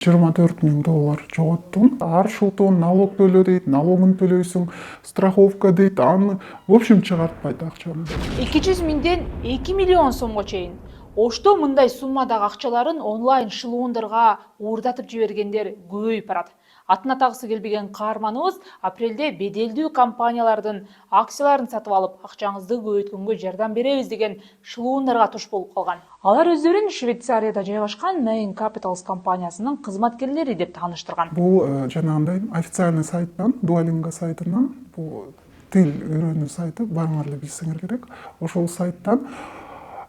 $24,000 жоготтум. Ар шултон налог төлө дейт, налогун төлөйсүң, страховка дейт, аны в общем чыгартпайт акчаны. 200 миңден 2 миллион сомго чейин. Ошто мындай суммадагы акчаларын онлайн шылуундарга уурдатып жибергендер көбөйүп барат. Атын атагысы келбеген каарманыбыз апрелде беделдүү компаниялардын акцияларын сатып алып, акчаңызды көбөйткөнгө жардам беребиз деген шылуундарга туш болуп калган. Алар өздөрүн Швейцарияда жайгашкан Main Capitals компаниясынын кызматкерлери деп тааныштырган. Бул жанагындай официальный сайттан, Duolingo сайтынан, бул тил үйрөнүү сайты, баарыңар эле билсеңер керек. Ошол сайттан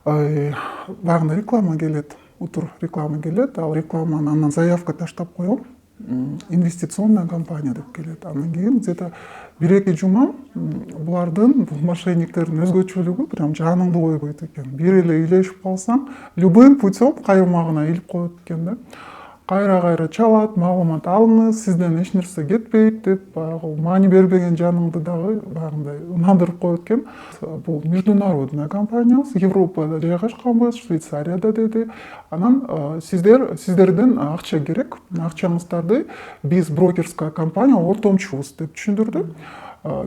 багында реклама келет, утур реклама келет, ал рекламаны анан заявка таштап коем. Инвестиционная компания деп келет. Анан кийин где-то 1-2 жума булардын, бул мошенниктердин өзгөчөлүгү прям жаныңды койбойт экен. Бир эле үйлөшүп калсаң, любым путем кайырмагына илип коет экен да. Кайра чалат, маалымат алыңыз, сизден эч нерсе кетпейт деп, баягы маани бербеген жаныңды дагы багындай ынандырып коет экен. Бул международная компания, Европада жайгашканбыз, Швейцарияда деди. Анан сиздерден акча керек. Акчаңыздарды биз брокерская компания ортомчубуз деп түшүндүрдү.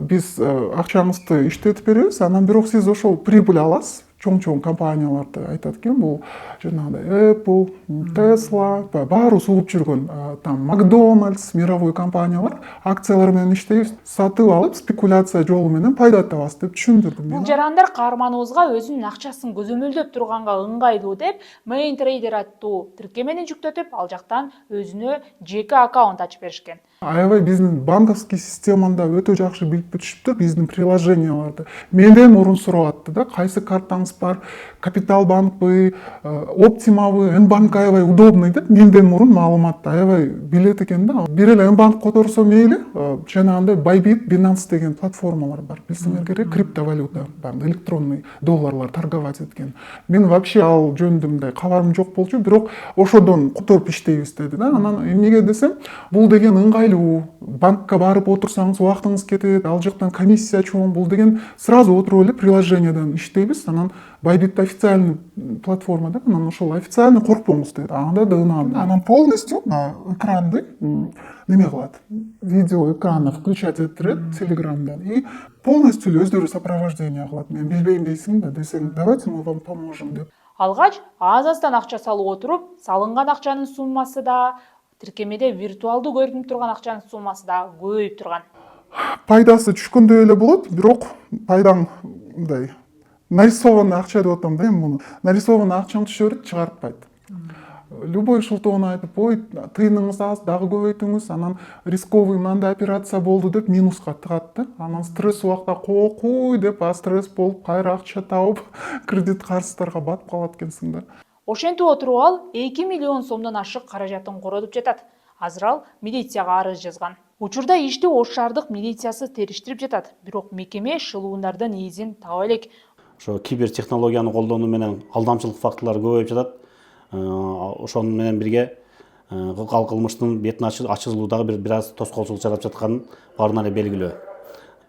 Биз акчаңызды иштетип беребиз, анан бирок сиз ошол прибыль аласыз. Чоң компанияларды айтат экен, бул жанагындай Apple, Tesla, баары угуп жүргөн там Макдональдс, мировой компаниялар акциялар менен иштейбиз, сатып алып спекуляция жолу менен пайда табасыз деп түшүндүрдүм. Бул жарандар каарманыбызга өзүнүн акчасын көзөмөлдөп турганга ыңгайлуу деп Main Trader аттуу тиркемени жүктөтүп, ал жактан өзүнө жеке аккаунт ачып беришкен. Аябай биздин банковский системада өтө жакшы билип бүтүшүптүр биздин приложенияларды. Менден мурун сурап атты да, кайсы картаңыз бар, Капитал банкпы, Оптимабы, Н-банк аябай удобный деп, менден мурун маалыматты аябай билет экен да. Бир эле Н-банк которсо мейли, жанагындай Bybit, Binance деген платформалар бар. Билсеңер керек, криптовалюта, электронный долларлар торговать эткен. Мен вообще ал жөнүндө мындай кабарым жок болчу, бирок ошодон которуп иштейбиз деди да. Анан эмнеге десем, бул деген ыңгайлуу, банкка барып отурсаңыз убактыңыз кетет, ал жактан комиссия чоң, бул деген сразу отуруп эле приложениядан иштейбиз. Анан Bybit официальный платформа да, анан ошол официальный коркпоңуз дейт. Анда да ынандым. Анан полностью экранды неме кылат, видео экрана включать этирет Телеграмдан и полностью өздөрү сопровождение кылат. Мен билбейм дейсиң да, десең, давайте мы вам поможем деп. Алгач аз-аздан акча салып отуруп, салынган акчанын суммасы да, тиркемеде виртуалдуу көрүнүп турган акчанын суммасы да көбөйүп турган. Пайдасы түшкөндөй эле болот, бирок пайдаң мындай нарисованный акча деп атам да, эми муну. Нарисованный акчаң түшө берет, чыгартпайт. Любой шылтоону айтып, ой, тыйыныңыз аз, дагы көбөйтүңүз, анан рисковый мындай операция болду деп минуска тыгат да. Анан стресс убакта кой деп, стресс болуп, кайра акча табып, кредит карыздарга батып калат экенсиң да. Ошентип отуруп ал 2 миллион сомдон ашык каражатын коротуп жатат. Азыр ал милицияга арыз жазган. Учурда ишти Ош шаардык милициясы териштирип жатат, бирок мекеме шылуундардын изин таба элек. Ошо кибердтехнологияны колдонуу менен алдамчылык фактылары көбөйүп жатат. Ошону менен бирге кылмыштын бетин ачылуу дагы бир аз тоскоолчулук жарап жатканын баарына эле белгилүү.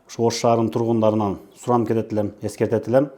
Ошо Ош шаарынын тургундарынан суранып кетет элем, эскертет элем.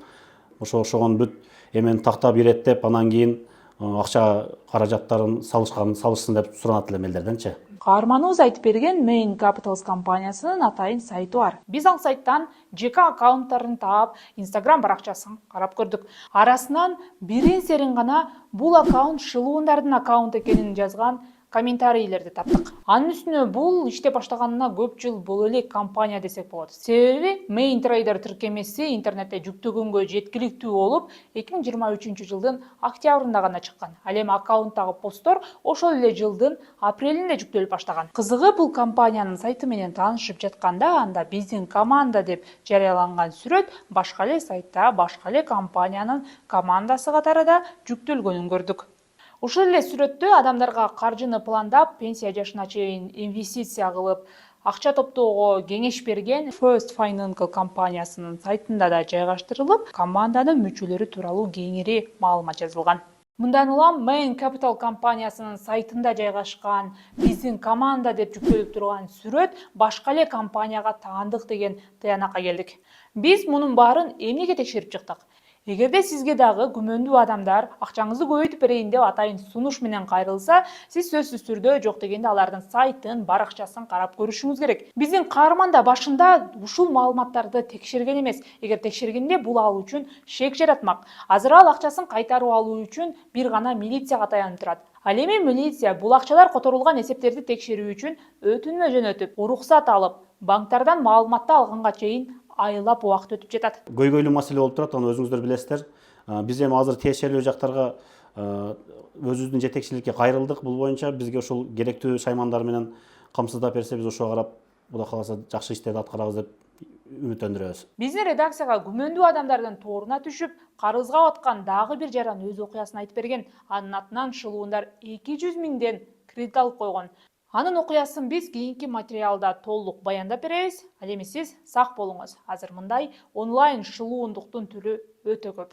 Ошогон бүт эмени тактап иреттеп, анан кийин акча каражаттарын салышсын деп суранат элем элдерденчи. Каарманыбыз айтып берген Main Capitals компаниясынын атайын сайты бар. Биз ал сайттан жеке аккаунттарын таап, Instagram баракчасын карап көрдүк. Арасынан бирин серин гана бул аккаунт шылуундардын аккаунту экенин жазган комментарийлерди таптык. Анын үстүнө бул иштеп баштаганына көп жыл боло элек компания десек болот. Себеби Main Trader тиркемеси интернетте жүктөгөнгө жеткиликтүү болуп, 2023 жылдын октябрында гана чыккан. Ал эми аккаунттагы посттор ошол эле жылдын апрелинде жүктөлүп баштаган. Кызыгы бул компаниянын сайты менен таанышып жатканда, анда биздин команда деп жарыяланган сүрөт башка эле сайтта, башка эле компаниянын командасы катарында жүктөлгөнүн көрдүк. Ушул эле сүрөттө адамдарга каржыны пландап, пенсия жашына чейин инвестиция кылып, акча топтоого кеңеш берген First Financial компаниясынын сайтында да жайгаштырылып, команданын мүчөлөрү тууралуу кеңири маалымат жазылган. Мындан улам Main Capital компаниясынын сайтында жайгашкан биздин команда деп жүктөлүп турган сүрөт башка эле компанияга таандык деген тыянакка келдик. Биз мунун баарын эмнеге текшерип чыктык? Эгерде сизге дагы күмөндүү адамдар акчаңызды көбөйтүп берейин деп атайын сунуш менен кайрылса, сиз сөзсүз түрдө жок дегенде алардын сайтын, баракчасын карап көрүшүңүз керек. Биздин каарман да башында ушул маалыматтарды текшерген эмес. Эгер текшергенде бул ал үчүн шек жаратмак. Азыр ал акчасын кайтарып алуу үчүн бир гана милицияга таянып турат. Ал эми милиция бул акчалар которулган эсептерди текшерүү үчүн өтүнмө жөнөтүп, уруксат алып, банктардан маалыматты алганга чейин айлап убакыт өтүп жатат. Көйгөйлүү маселе болуп турат, аны өзүңүздөр билесиздер. Биз эми азыр тиешелүү жактарга өзүбүздүн жетекчиликке кайрылдык. Бул боюнча бизге ушул керектүү шаймандар менен камсыздап берсе, биз ошого карап Кудай кааласа жакшы иштерди аткарабыз деп үмүттөндүрөбүз. Биздин редакцияга күмөндүү адамдардын тооруна түшүп, карызга баткан дагы бир жаран өз окуясын айтып берген. Анын атынан шылуундар 200 миңден кредит алып койгон. Анын окуясын биз кийинки материалда толук баяндап беребиз. Ал эми сиз сак болуңуз. Азыр мындай онлайн шылуундуктун түрү өтө көп.